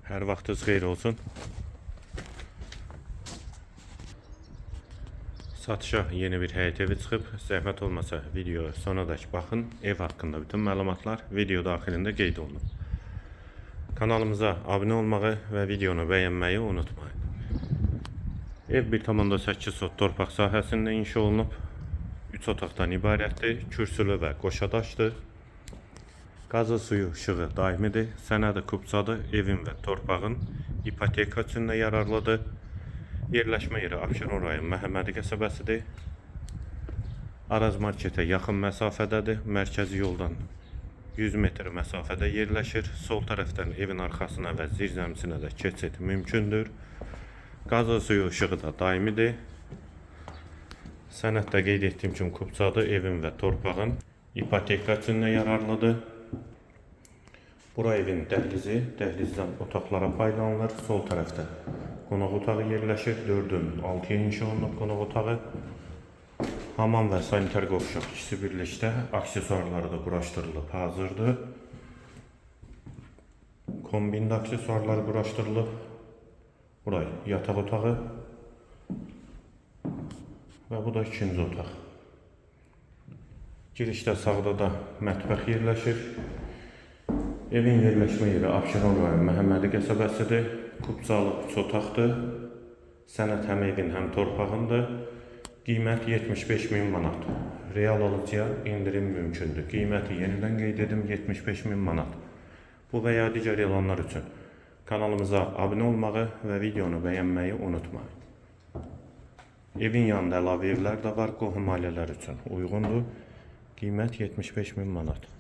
Her vaxtınız xeyir olsun. Satışa yeni bir həyət evi çıxıb. Zəhmət olmasa videoya sonadək baxın. Ev haqqında bütün məlumatlar video daxilində qeyd olunub. Kanalımıza abunə olmağı və videonu bəyənməyi unutmayın. Ev 1,8 sot torpaq sahəsində inşa olunub. 3 otaqdan ibarətdir. Kürsülü və qoşadaşdır. Qazı, suyu, işığı daimidir. Sənədi kubsadır. Evin və torpağın ipoteka üçün də yararlıdır. Yerləşmə yeri Abşeron rayon Məhəmmədi qəsəbəsidir. Araz marketə yaxın məsafədədir. Mərkəzi yoldan 100 metr məsafədə yerləşir. Sol tərəfdən evin arxasına və zirzəmisinə də keçid mümkündür. Qazı, suyu, işığı da daimidir. Sənəddə qeyd etdiyim kimi kubsadır. Evin və torpağın ipoteka üçün də yararlıdır. Bura evin dəhlizi, dəhlizdən otaqlara paylanılır. Sol tərəfdə qonaq otağı yerləşir. 4-ün 6 inç olunub qonaq otağı. Hamam və sanitar qovşaq ikisi birlikdə. Aksesuarları da quraşdırılıb, hazırdır. Kombində aksesuarları quraşdırılıb. Bura yataq otağı. Və bu da ikinci otaq. Girişdə sağda da mətbəx yerləşir. Evin yerləşmə yeri Abşeron rayon Məhəmmədi qəsəbəsidir. Kubsalı 3 otaqdır. Sənəd həm evin, həm torpağındır. Qiymət 75.000 manat. Real alıcıya indirim mümkündür. Qiyməti yenidən qeyd edim, 75.000 manat. Bu və ya digər elanlar üçün kanalımıza abunə olmağı və videonu bəyənməyi unutmayın. Evin yanında əlavə evlər də var, qohum ailələr üçün uyğundur. Qiymət 75.000 manat.